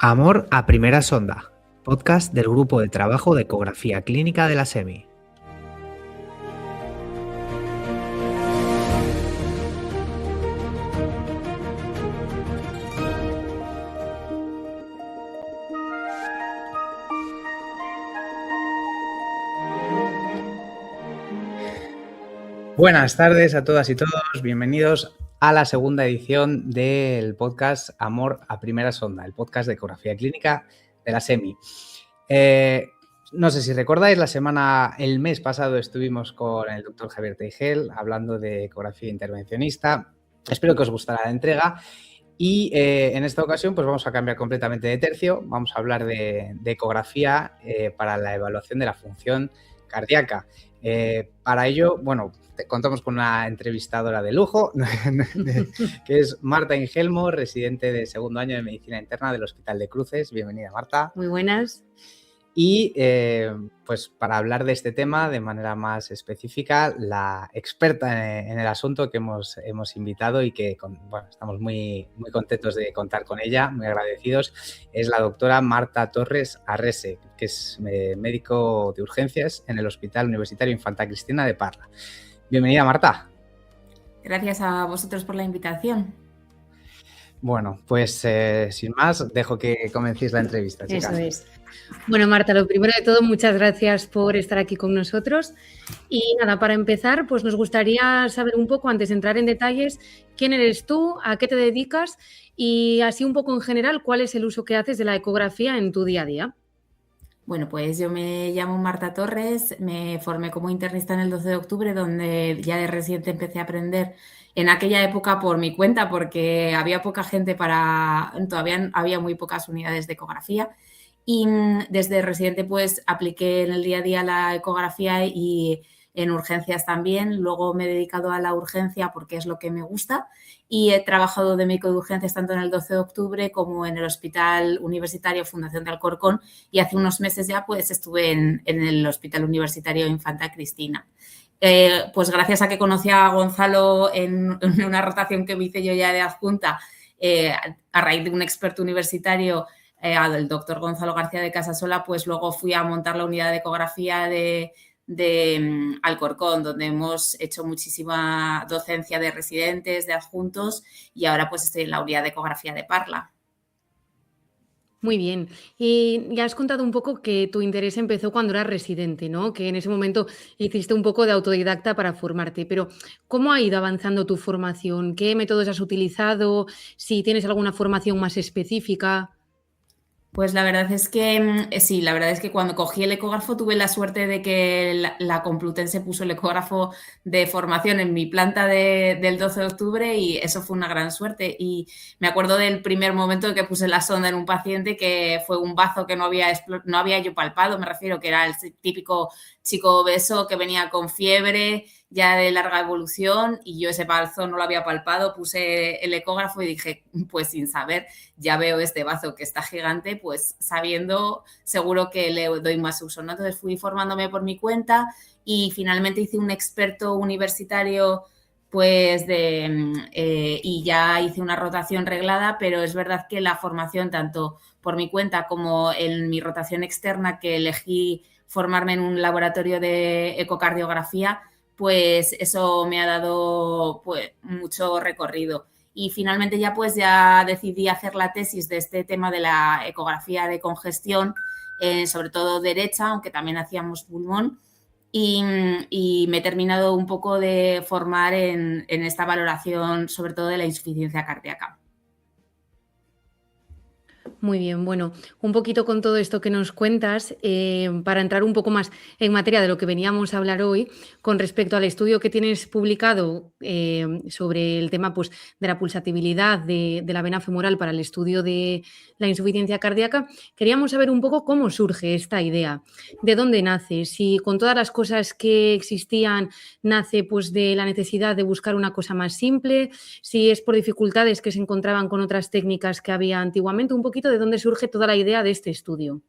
Amor a primera sonda, podcast del Grupo de Trabajo de Ecografía Clínica de la SEMI. Buenas tardes a todas y todos, bienvenidos a la segunda edición del podcast Amor a primera sonda, el podcast de Ecografía Clínica de la SEMI. No sé si recordáis, el mes pasado estuvimos con el doctor Javier Teigel hablando de ecografía intervencionista. Espero que os gustara la entrega y en esta ocasión pues vamos a cambiar completamente de tercio. Vamos a hablar de ecografía para la evaluación de la función cardíaca. Para ello, contamos con una entrevistadora de lujo, que es Marta Ingelmo, residente de segundo año de Medicina Interna del Hospital de Cruces. Bienvenida, Marta. Muy buenas. Y pues para hablar de este tema de manera más específica, la experta en el asunto que hemos invitado y que estamos muy contentos de contar con ella, muy agradecidos, es la doctora Marta Torres Arrese, que es médico de urgencias en el Hospital Universitario Infanta Cristina de Parla. Bienvenida, Marta. Gracias a vosotros por la invitación. Bueno, pues sin más, dejo que comencéis la entrevista, chicas. Eso es. Bueno, Marta, lo primero de todo, muchas gracias por estar aquí con nosotros. Y nada, para empezar, pues nos gustaría saber un poco, antes de entrar en detalles, quién eres tú, a qué te dedicas y así un poco en general, cuál es el uso que haces de la ecografía en tu día a día. Bueno, pues yo me llamo Marta Torres, me formé como internista en el 12 de octubre, donde ya de residente empecé a aprender en aquella época por mi cuenta, porque había poca gente todavía había muy pocas unidades de ecografía. Y desde residente pues apliqué en el día a día la ecografía y en urgencias también. Luego me he dedicado a la urgencia porque es lo que me gusta y he trabajado de médico de urgencias tanto en el 12 de octubre como en el Hospital Universitario Fundación de Alcorcón y hace unos meses ya pues estuve en el Hospital Universitario Infanta Cristina. Pues gracias a que conocí a Gonzalo en una rotación que me hice yo ya de adjunta a raíz de un experto universitario, al doctor Gonzalo García de Casasola, pues luego fui a montar la unidad de ecografía de Alcorcón, donde hemos hecho muchísima docencia de residentes, de adjuntos y ahora pues estoy en la unidad de ecografía de Parla. Muy bien. Y ya has contado un poco que tu interés empezó cuando eras residente, ¿no? Que en ese momento hiciste un poco de autodidacta para formarte, pero ¿cómo ha ido avanzando tu formación? ¿Qué métodos has utilizado? Si tienes alguna formación más específica. Pues la verdad es que sí, la verdad es que cuando cogí el ecógrafo tuve la suerte de que la Complutense puso el ecógrafo de formación en mi planta del 12 de octubre y eso fue una gran suerte. Y me acuerdo del primer momento en que puse la sonda en un paciente que fue un bazo que no había yo palpado, me refiero que era el típico chico obeso que venía con fiebre ya de larga evolución y yo ese bazo no lo había palpado, puse el ecógrafo y dije, pues sin saber, ya veo este bazo que está gigante, pues sabiendo seguro que le doy más uso, ¿no? Entonces fui formándome por mi cuenta y finalmente hice un experto universitario pues y ya hice una rotación reglada, pero es verdad que la formación tanto por mi cuenta como en mi rotación externa que elegí formarme en un laboratorio de ecocardiografía, pues eso me ha dado pues mucho recorrido. Y finalmente ya decidí hacer la tesis de este tema de la ecografía de congestión, sobre todo derecha, aunque también hacíamos pulmón, y me he terminado un poco de formar en esta valoración, sobre todo de la insuficiencia cardíaca. Muy bien, bueno, un poquito con todo esto que nos cuentas, para entrar un poco más en materia de lo que veníamos a hablar hoy, con respecto al estudio que tienes publicado sobre el tema pues, de la pulsatibilidad de la vena femoral para el estudio de la insuficiencia cardíaca, queríamos saber un poco cómo surge esta idea, de dónde nace, si con todas las cosas que existían nace pues, de la necesidad de buscar una cosa más simple, si es por dificultades que se encontraban con otras técnicas que había antiguamente, un poquito de dónde surge toda la idea de este estudio.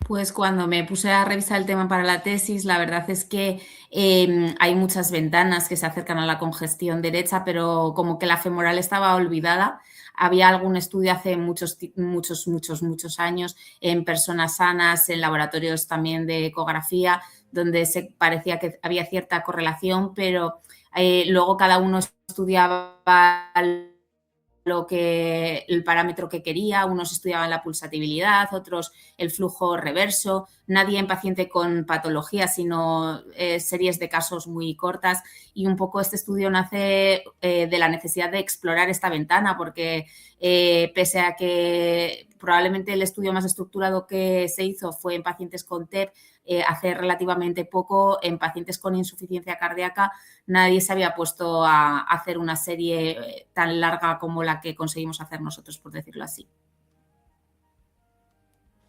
Pues cuando me puse a revisar el tema para la tesis, la verdad es que hay muchas ventanas que se acercan a la congestión derecha, pero como que la femoral estaba olvidada. Había algún estudio hace muchos años en personas sanas, en laboratorios también de ecografía, donde se parecía que había cierta correlación, pero luego cada uno estudiaba el parámetro que quería, unos estudiaban la pulsatividad, otros el flujo reverso, nadie en paciente con patología, sino series de casos muy cortas, y un poco este estudio nace de la necesidad de explorar esta ventana, porque pese a que probablemente el estudio más estructurado que se hizo fue en pacientes con TEP, hace relativamente poco en pacientes con insuficiencia cardíaca nadie se había puesto a hacer una serie tan larga como la que conseguimos hacer nosotros, por decirlo así.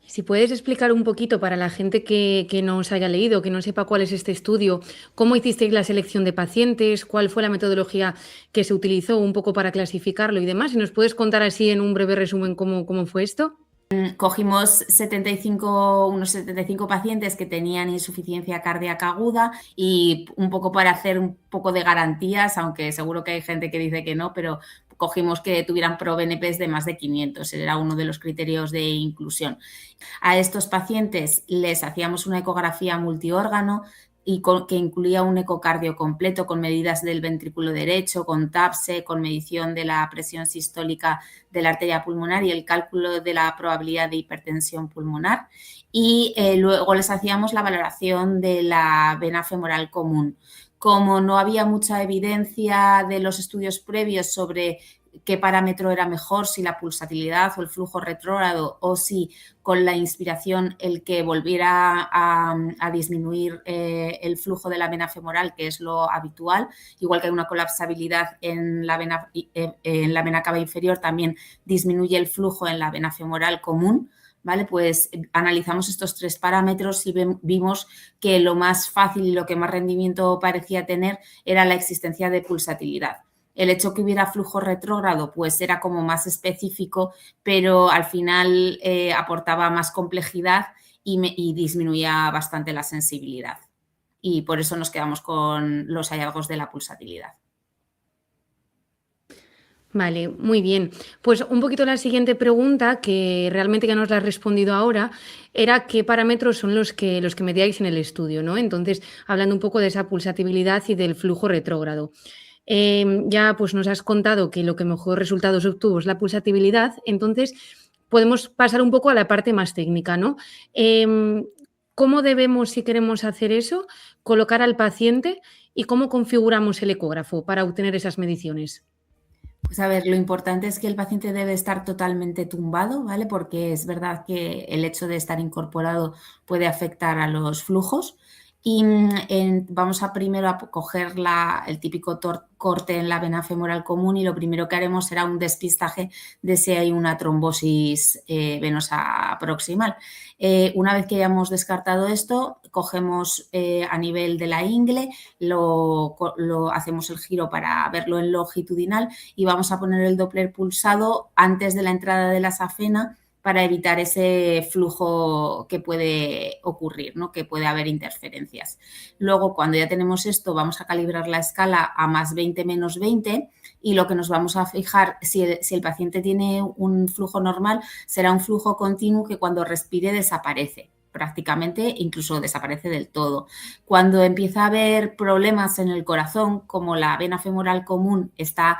Si puedes explicar un poquito para la gente que no os haya leído, que no sepa cuál es este estudio, cómo hicisteis la selección de pacientes, cuál fue la metodología que se utilizó un poco para clasificarlo y demás. Si nos puedes contar así en un breve resumen cómo fue esto. Cogimos unos 75 pacientes que tenían insuficiencia cardíaca aguda y un poco para hacer un poco de garantías, aunque seguro que hay gente que dice que no, pero cogimos que tuvieran ProBNPs de más de 500, era uno de los criterios de inclusión. A estos pacientes les hacíamos una ecografía multiórgano y que incluía un ecocardio completo con medidas del ventrículo derecho, con TAPSE, con medición de la presión sistólica de la arteria pulmonar y el cálculo de la probabilidad de hipertensión pulmonar. Y luego les hacíamos la valoración de la vena femoral común. Como no había mucha evidencia de los estudios previos sobre qué parámetro era mejor, si la pulsatilidad o el flujo retrógrado, o si con la inspiración el que volviera a disminuir el flujo de la vena femoral, que es lo habitual, igual que hay una colapsabilidad en la vena cava inferior, también disminuye el flujo en la vena femoral común. ¿Vale? Pues analizamos estos tres parámetros y vimos que lo más fácil y lo que más rendimiento parecía tener era la existencia de pulsatilidad. El hecho que hubiera flujo retrógrado pues era como más específico, pero al final aportaba más complejidad y disminuía bastante la sensibilidad. Y por eso nos quedamos con los hallazgos de la pulsatilidad. Vale, muy bien. Pues un poquito la siguiente pregunta, que realmente ya nos la has respondido ahora, era qué parámetros son los que medíais en el estudio, ¿no? Entonces, hablando un poco de esa pulsatividad y del flujo retrógrado. Ya pues nos has contado que lo que mejor resultados obtuvo es la pulsatividad, entonces podemos pasar un poco a la parte más técnica, ¿no? ¿Cómo debemos, si queremos hacer eso, colocar al paciente y cómo configuramos el ecógrafo para obtener esas mediciones? Pues a ver, lo importante es que el paciente debe estar totalmente tumbado, ¿vale? Porque es verdad que el hecho de estar incorporado puede afectar a los flujos. Y vamos a primero a coger el típico corte en la vena femoral común y lo primero que haremos será un despistaje de si hay una trombosis venosa proximal. Una vez que hayamos descartado esto, cogemos a nivel de la ingle, lo hacemos el giro para verlo en longitudinal y vamos a poner el Doppler pulsado antes de la entrada de la safena para evitar ese flujo que puede ocurrir, ¿no? Que puede haber interferencias. Luego, cuando ya tenemos esto, vamos a calibrar la escala a más 20, menos 20 y lo que nos vamos a fijar, si el paciente tiene un flujo normal, será un flujo continuo que cuando respire desaparece. Prácticamente incluso desaparece del todo. Cuando empieza a haber problemas en el corazón, como la vena femoral común está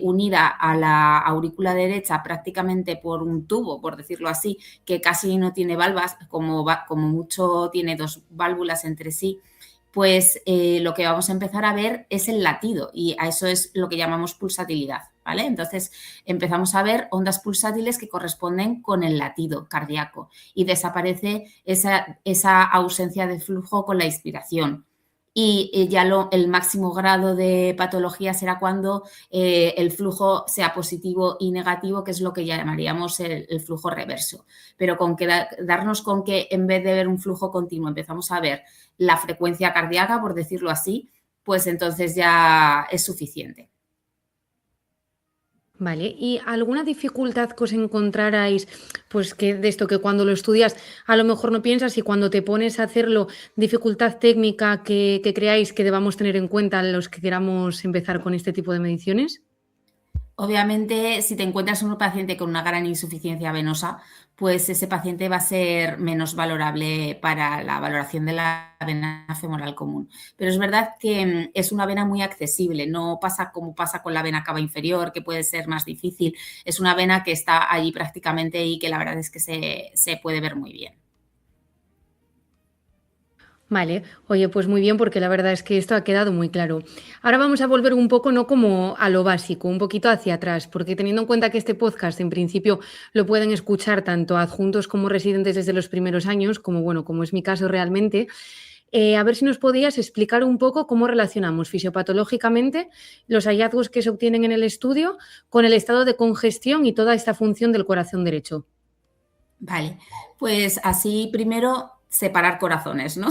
unida a la aurícula derecha prácticamente por un tubo, por decirlo así, que casi no tiene valvas, como mucho tiene dos válvulas entre sí, pues lo que vamos a empezar a ver es el latido y a eso es lo que llamamos pulsatilidad, ¿vale? Entonces empezamos a ver ondas pulsátiles que corresponden con el latido cardíaco y desaparece esa ausencia de flujo con la inspiración. Y ya el máximo grado de patología será cuando el flujo sea positivo y negativo, que es lo que llamaríamos el flujo reverso. Pero con que darnos con que en vez de ver un flujo continuo empezamos a ver la frecuencia cardíaca, por decirlo así, pues entonces ya es suficiente. Vale, ¿y alguna dificultad que os encontrarais, pues que de esto que cuando lo estudias a lo mejor no piensas y cuando te pones a hacerlo, dificultad técnica que creáis que debamos tener en cuenta los que queramos empezar con este tipo de mediciones? Obviamente, si te encuentras un paciente con una gran insuficiencia venosa, pues ese paciente va a ser menos valorable para la valoración de la vena femoral común. Pero es verdad que es una vena muy accesible, no pasa como pasa con la vena cava inferior, que puede ser más difícil. Es una vena que está allí prácticamente y que la verdad es que se puede ver muy bien. Vale, oye, pues muy bien, porque la verdad es que esto ha quedado muy claro. Ahora vamos a volver un poco, no como a lo básico, un poquito hacia atrás, porque teniendo en cuenta que este podcast en principio lo pueden escuchar tanto adjuntos como residentes desde los primeros años, como bueno, como es mi caso realmente, a ver si nos podías explicar un poco cómo relacionamos fisiopatológicamente los hallazgos que se obtienen en el estudio con el estado de congestión y toda esta función del corazón derecho. Vale, pues así primero separar corazones, ¿no?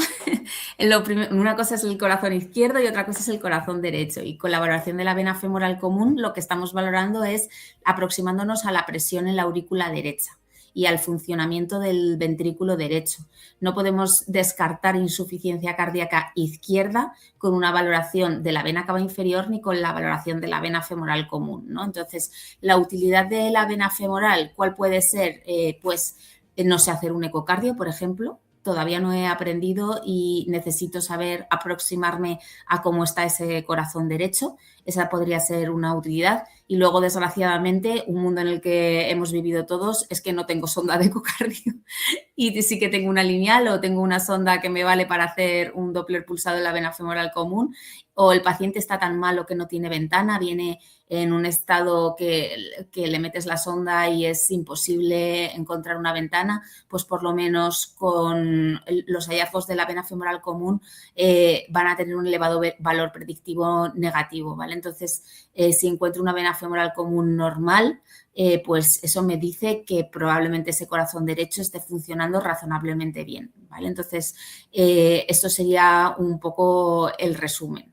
Una cosa es el corazón izquierdo y otra cosa es el corazón derecho. Y con la valoración de la vena femoral común, lo que estamos valorando es aproximándonos a la presión en la aurícula derecha y al funcionamiento del ventrículo derecho. No podemos descartar insuficiencia cardíaca izquierda con una valoración de la vena cava inferior ni con la valoración de la vena femoral común, ¿no? Entonces, la utilidad de la vena femoral, ¿cuál puede ser? Pues no sé hacer un ecocardio, por ejemplo. Todavía no he aprendido y necesito saber aproximarme a cómo está ese corazón derecho. Esa podría ser una utilidad. Y luego, desgraciadamente, un mundo en el que hemos vivido todos es que no tengo sonda de ecocardio y sí que tengo una lineal o tengo una sonda que me vale para hacer un Doppler pulsado en la vena femoral común, o el paciente está tan malo que no tiene ventana, viene en un estado que le metes la sonda y es imposible encontrar una ventana, pues por lo menos con los hallazgos de la vena femoral común van a tener un elevado valor predictivo negativo, ¿vale? Entonces, si encuentro una vena femoral común normal, pues eso me dice que probablemente ese corazón derecho esté funcionando razonablemente bien, ¿vale? Entonces, esto sería un poco el resumen.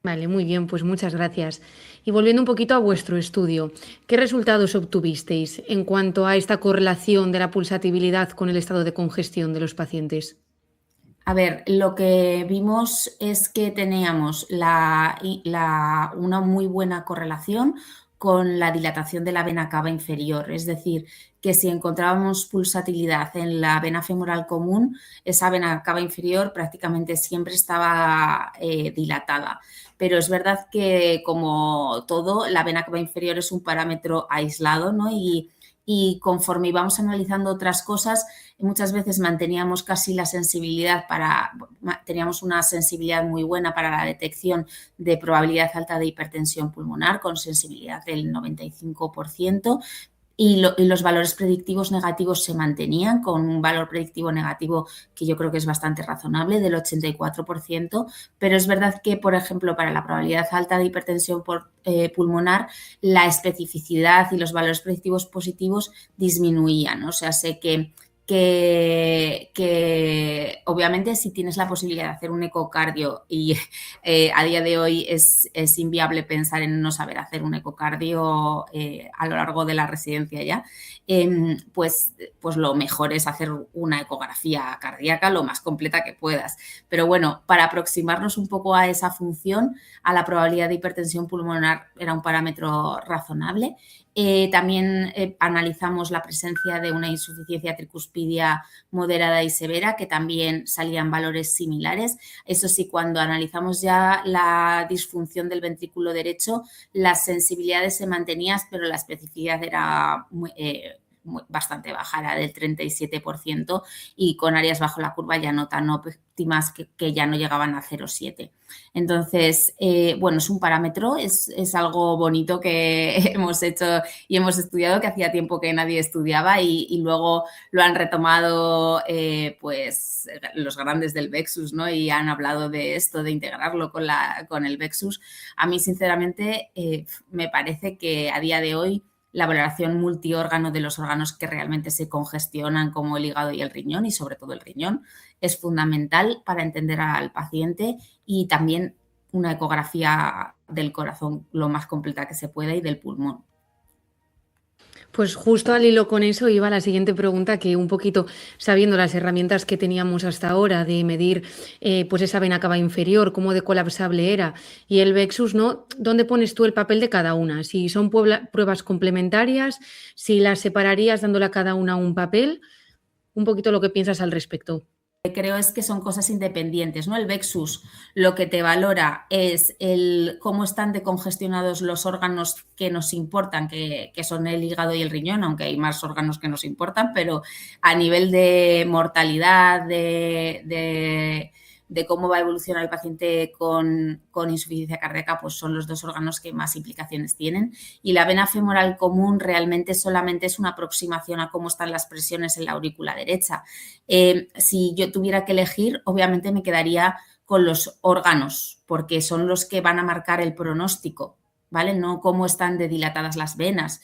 Vale, muy bien, pues muchas gracias. Y volviendo un poquito a vuestro estudio, ¿qué resultados obtuvisteis en cuanto a esta correlación de la pulsatibilidad con el estado de congestión de los pacientes? A ver, lo que vimos es que teníamos una muy buena correlación con la dilatación de la vena cava inferior, es decir, que si encontrábamos pulsatilidad en la vena femoral común, esa vena cava inferior prácticamente siempre estaba dilatada. Pero es verdad que, como todo, la vena cava inferior es un parámetro aislado, ¿no? Y conforme íbamos analizando otras cosas, muchas veces manteníamos casi la sensibilidad teníamos una sensibilidad muy buena para la detección de probabilidad alta de hipertensión pulmonar, con sensibilidad del 95%, y los valores predictivos negativos se mantenían con un valor predictivo negativo que yo creo que es bastante razonable, del 84%, pero es verdad que, por ejemplo, para la probabilidad alta de hipertensión pulmonar, la especificidad y los valores predictivos positivos disminuían. O sea, sé que obviamente, si tienes la posibilidad de hacer un ecocardio y a día de hoy es inviable pensar en no saber hacer un ecocardio a lo largo de la residencia ya, pues lo mejor es hacer una ecografía cardíaca lo más completa que puedas. Pero bueno, para aproximarnos un poco a esa función, a la probabilidad de hipertensión pulmonar era un parámetro razonable. También analizamos la presencia de una insuficiencia tricuspidia moderada y severa, que también salían valores similares. Eso sí, cuando analizamos ya la disfunción del ventrículo derecho, las sensibilidades se mantenían, pero la especificidad era bastante baja, era del 37%, y con áreas bajo la curva ya no tan óptimas, que ya no llegaban a 0,7. Entonces, bueno, es un parámetro, es algo bonito que hemos hecho y hemos estudiado, que hacía tiempo que nadie estudiaba, y luego lo han retomado pues los grandes del Vexus, ¿no? Y han hablado de esto, de integrarlo con el Vexus. A mí, sinceramente, me parece que a día de hoy la valoración multiórgano de los órganos que realmente se congestionan, como el hígado y el riñón, y sobre todo el riñón, es fundamental para entender al paciente, y también una ecografía del corazón lo más completa que se pueda y del pulmón. Pues justo al hilo con eso iba la siguiente pregunta, que un poquito sabiendo las herramientas que teníamos hasta ahora de medir pues esa vena cava inferior, cómo de colapsable era, y el Vexus, ¿no? ¿Dónde pones tú el papel de cada una? Si son pruebas complementarias, si las separarías dándole a cada una un papel, un poquito lo que piensas al respecto. Creo es que son cosas independientes, ¿no? El Vexus lo que te valora es cómo están decongestionados los órganos que nos importan, que son el hígado y el riñón, aunque hay más órganos que nos importan, pero a nivel de mortalidad, de cómo va a evolucionar el paciente con insuficiencia cardíaca, pues son los 2 órganos que más implicaciones tienen. Y la vena femoral común realmente solamente es una aproximación a cómo están las presiones en la aurícula derecha. Si yo tuviera que elegir, obviamente me quedaría con los órganos, porque son los que van a marcar el pronóstico, ¿vale? No cómo están de dilatadas las venas.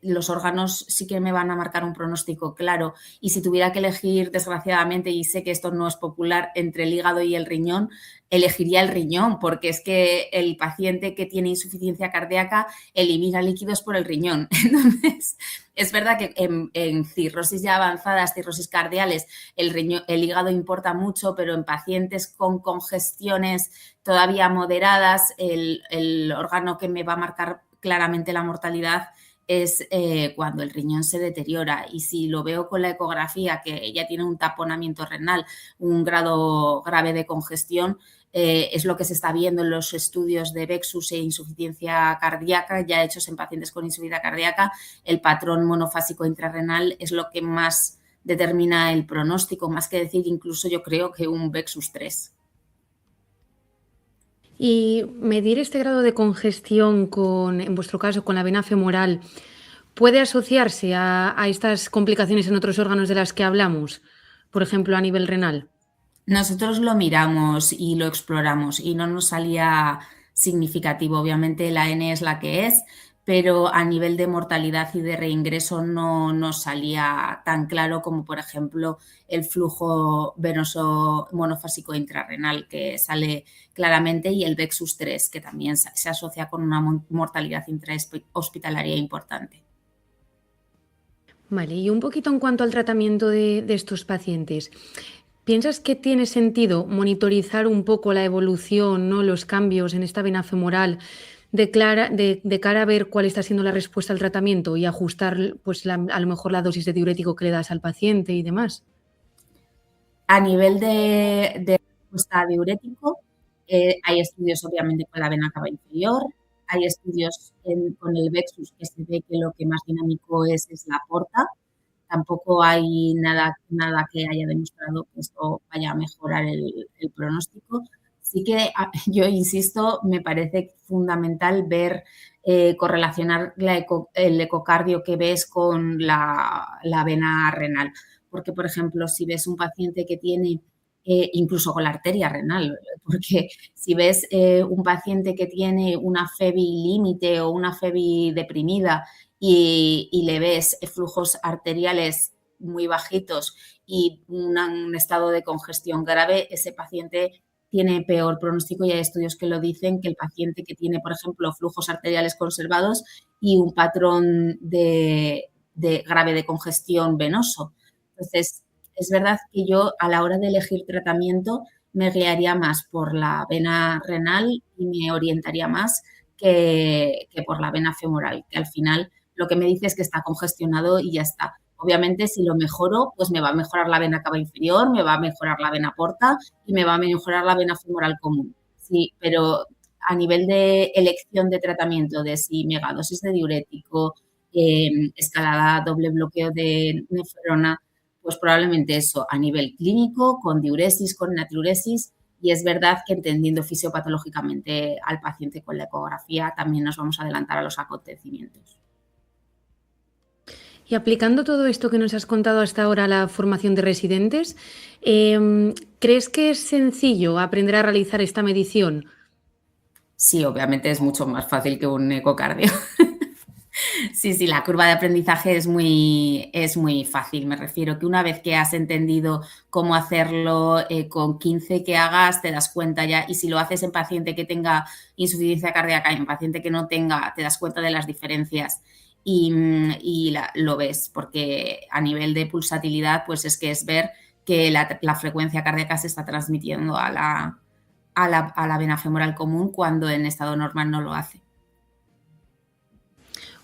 Los órganos sí que me van a marcar un pronóstico claro, y si tuviera que elegir, desgraciadamente, y sé que esto no es popular, entre el hígado y el riñón, elegiría el riñón, porque es que el paciente que tiene insuficiencia cardíaca elimina líquidos por el riñón. Entonces, es verdad que en cirrosis ya avanzadas, cirrosis cardiales, el hígado importa mucho, pero en pacientes con congestiones todavía moderadas, el órgano que me va a marcar claramente la mortalidad es cuando el riñón se deteriora, y si lo veo con la ecografía que ya tiene un taponamiento renal, un grado grave de congestión, es lo que se está viendo en los estudios de Vexus e insuficiencia cardíaca ya hechos en pacientes con insuficiencia cardíaca. El patrón monofásico intrarrenal es lo que más determina el pronóstico, más que decir incluso yo creo que un Vexus 3. Y medir este grado de congestión en vuestro caso, con la vena femoral, ¿puede asociarse a estas complicaciones en otros órganos de las que hablamos? Por ejemplo, a nivel renal. Nosotros lo miramos y lo exploramos y no nos salía significativo. Obviamente la N es la que es, pero a nivel de mortalidad y de reingreso no nos salía tan claro como, por ejemplo, el flujo venoso monofásico intrarrenal, que sale claramente, y el Vexus 3, que también se asocia con una mortalidad intrahospitalaria importante. Vale, y un poquito en cuanto al tratamiento de estos pacientes. ¿Piensas que tiene sentido monitorizar un poco la evolución, ¿no? Los cambios en esta vena femoral de cara a ver cuál está siendo la respuesta al tratamiento y ajustar pues, a lo mejor la dosis de diurético que le das al paciente y demás? A nivel de respuesta a diurético, hay estudios obviamente con la vena cava inferior, hay estudios con el Vexus que se ve que lo que más dinámico es la porta. Tampoco hay nada que haya demostrado que esto vaya a mejorar el pronóstico. Sí que yo insisto, me parece fundamental ver, correlacionar el ecocardio que ves con la vena renal. Porque, por ejemplo, si ves un paciente que tiene, incluso con la arteria renal, porque si ves un paciente que tiene una FEBI límite o una FEBI deprimida y le ves flujos arteriales muy bajitos y un estado de congestión grave, ese paciente tiene peor pronóstico, y hay estudios que lo dicen, que el paciente que tiene, por ejemplo, flujos arteriales conservados y un patrón de grave de congestión venoso. Entonces, es verdad que yo a la hora de elegir tratamiento me guiaría más por la vena renal y me orientaría más que por la vena femoral, que al final lo que me dice es que está congestionado y ya está. Obviamente, si lo mejoro, pues me va a mejorar la vena cava inferior, me va a mejorar la vena porta y me va a mejorar la vena femoral común. Sí, pero a nivel de elección de tratamiento, de si megadosis de diurético, escalada, doble bloqueo de nefrona, pues probablemente eso a nivel clínico, con diuresis, con natriuresis, y es verdad que entendiendo fisiopatológicamente al paciente con la ecografía también nos vamos a adelantar a los acontecimientos. Y aplicando todo esto que nos has contado hasta ahora a la formación de residentes, ¿crees que es sencillo aprender a realizar esta medición? Sí, obviamente es mucho más fácil que un ecocardio. Sí, la curva de aprendizaje es muy fácil. Me refiero que una vez que has entendido cómo hacerlo, con 15 que hagas te das cuenta ya. Y si lo haces en paciente que tenga insuficiencia cardíaca y en paciente que no tenga, te das cuenta de las diferencias y lo ves. Porque a nivel de pulsatilidad, pues es que es ver que la frecuencia cardíaca se está transmitiendo a la vena femoral común cuando en estado normal no lo hace.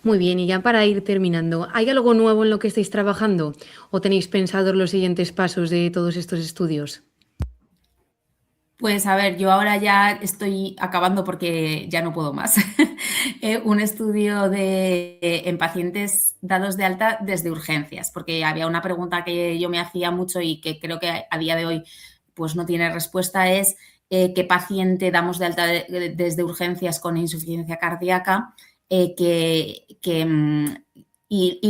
Muy bien, y ya para ir terminando, ¿hay algo nuevo en lo que estáis trabajando o tenéis pensados los siguientes pasos de todos estos estudios? Pues a ver, yo ahora ya estoy acabando porque ya no puedo más. Un estudio en pacientes dados de alta desde urgencias, porque había una pregunta que yo me hacía mucho y que creo que a día de hoy pues no tiene respuesta, es qué paciente damos de alta desde urgencias con insuficiencia cardíaca y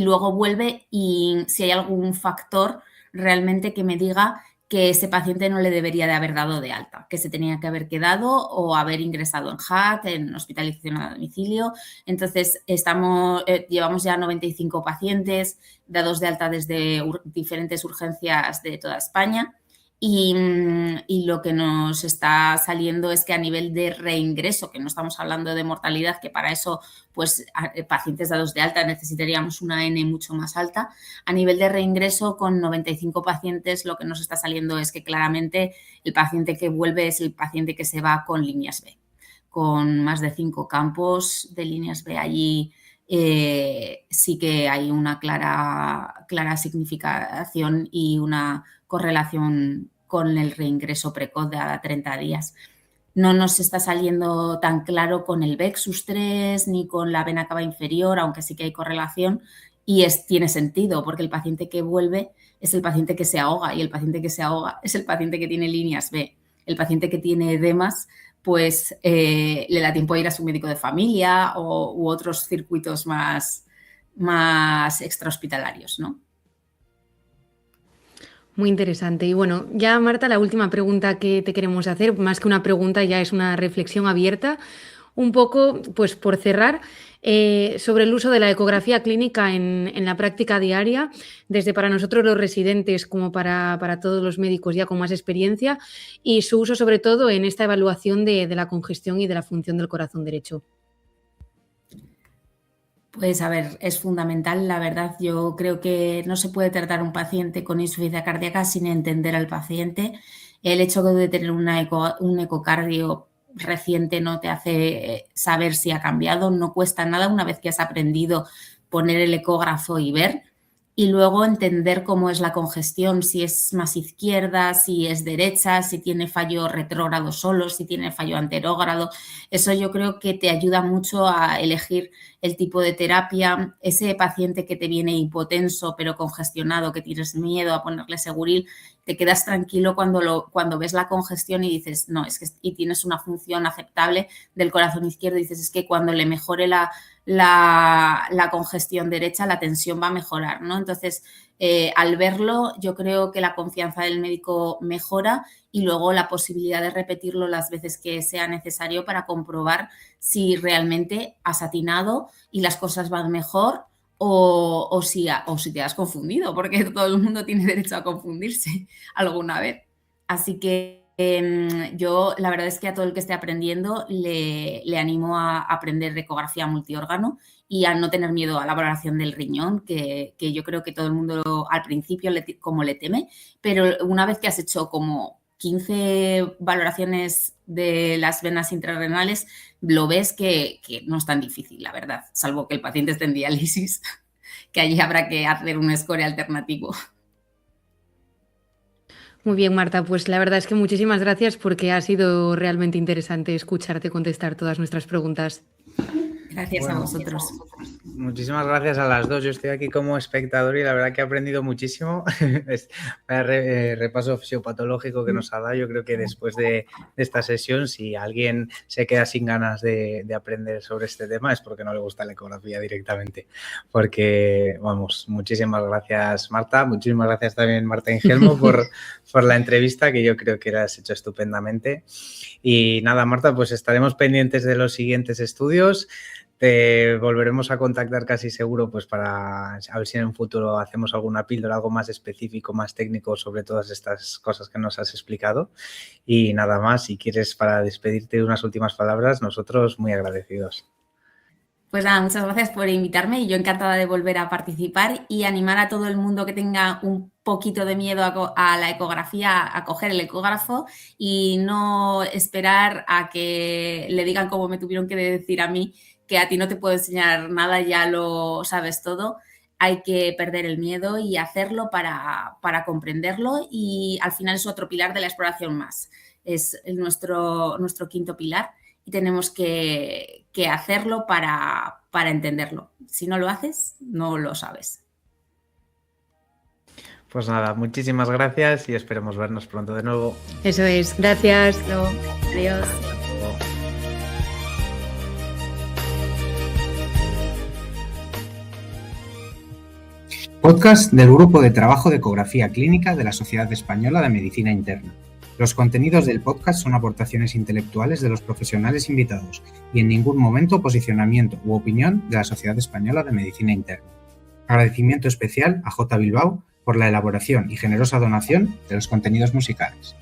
luego vuelve, y si hay algún factor realmente que me diga que ese paciente no le debería de haber dado de alta, que se tenía que haber quedado o haber ingresado en HAT, en hospitalización a domicilio. Entonces, llevamos ya 95 pacientes dados de alta desde diferentes urgencias de toda España. Y lo que nos está saliendo es que a nivel de reingreso, que no estamos hablando de mortalidad, que para eso pues pacientes dados de alta necesitaríamos una N mucho más alta, a nivel de reingreso con 95 pacientes lo que nos está saliendo es que claramente el paciente que vuelve es el paciente que se va con líneas B, con más de 5 campos de líneas B. Allí sí que hay una clara significación y una correlación con el reingreso precoz de a 30 días. No nos está saliendo tan claro con el VEXUS-3 ni con la vena cava inferior, aunque sí que hay correlación, y tiene sentido porque el paciente que vuelve es el paciente que se ahoga, y el paciente que se ahoga es el paciente que tiene líneas B. El paciente que tiene edemas pues le da tiempo a ir a su médico de familia u otros circuitos más extrahospitalarios, ¿no? Muy interesante. Y bueno, ya Marta, la última pregunta que te queremos hacer, más que una pregunta, ya es una reflexión abierta, un poco, pues por cerrar, sobre el uso de la ecografía clínica en la práctica diaria, desde para nosotros los residentes como para todos los médicos ya con más experiencia, y su uso sobre todo en esta evaluación de la congestión y de la función del corazón derecho. Pues a ver, es fundamental, la verdad. Yo creo que no se puede tratar un paciente con insuficiencia cardíaca sin entender al paciente. El hecho de tener un ecocardio reciente no te hace saber si ha cambiado, no cuesta nada una vez que has aprendido poner el ecógrafo y ver. Y luego entender cómo es la congestión, si es más izquierda, si es derecha, si tiene fallo retrógrado solo, si tiene fallo anterógrado. Eso yo creo que te ayuda mucho a elegir el tipo de terapia. Ese paciente que te viene hipotenso pero congestionado, que tienes miedo a ponerle seguril, te quedas tranquilo cuando ves la congestión y dices, no, es que y tienes una función aceptable del corazón izquierdo, y dices, es que cuando le mejore la congestión derecha, la tensión va a mejorar, ¿no? Entonces, al verlo, yo creo que la confianza del médico mejora, y luego la posibilidad de repetirlo las veces que sea necesario para comprobar si realmente has atinado y las cosas van mejor, o si te has confundido, porque todo el mundo tiene derecho a confundirse alguna vez. Así que yo la verdad es que a todo el que esté aprendiendo le animo a aprender ecografía multiórgano y a no tener miedo a la valoración del riñón, que yo creo que todo el mundo al principio como le teme, pero una vez que has hecho como 15 valoraciones de las venas intrarrenales, lo ves que no es tan difícil, la verdad, salvo que el paciente esté en diálisis, que allí habrá que hacer un score alternativo. Muy bien, Marta, pues la verdad es que muchísimas gracias, porque ha sido realmente interesante escucharte contestar todas nuestras preguntas. Gracias a vosotros. Muchísimas gracias a las dos. Yo estoy aquí como espectador y la verdad que he aprendido muchísimo. Repaso fisiopatológico que nos ha dado. Yo creo que después de esta sesión, si alguien se queda sin ganas de aprender sobre este tema, es porque no le gusta la ecografía directamente. Porque, vamos, muchísimas gracias, Marta. Muchísimas gracias también, Marta Ingelmo, por la entrevista, que yo creo que la has hecho estupendamente. Y nada, Marta, pues estaremos pendientes de los siguientes estudios. te volveremos a contactar casi seguro, pues para a ver si en un futuro hacemos alguna píldora, algo más específico, más técnico sobre todas estas cosas que nos has explicado. Y nada más, si quieres para despedirte unas últimas palabras, nosotros muy agradecidos. Pues nada, muchas gracias por invitarme y yo encantada de volver a participar y animar a todo el mundo que tenga un poquito de miedo a la ecografía, a coger el ecógrafo y no esperar a que le digan como me tuvieron que decir a mí, que a ti no te puedo enseñar nada, ya lo sabes todo. Hay que perder el miedo y hacerlo para comprenderlo y al final es otro pilar de la exploración más. Es nuestro quinto pilar. Y tenemos que hacerlo para entenderlo. Si no lo haces, no lo sabes. Pues nada, muchísimas gracias y esperemos vernos pronto de nuevo. Eso es, gracias. Adiós. Podcast del Grupo de Trabajo de Ecografía Clínica de la Sociedad Española de Medicina Interna. Los contenidos del podcast son aportaciones intelectuales de los profesionales invitados y en ningún momento posicionamiento u opinión de la Sociedad Española de Medicina Interna. Agradecimiento especial a J. Bilbao por la elaboración y generosa donación de los contenidos musicales.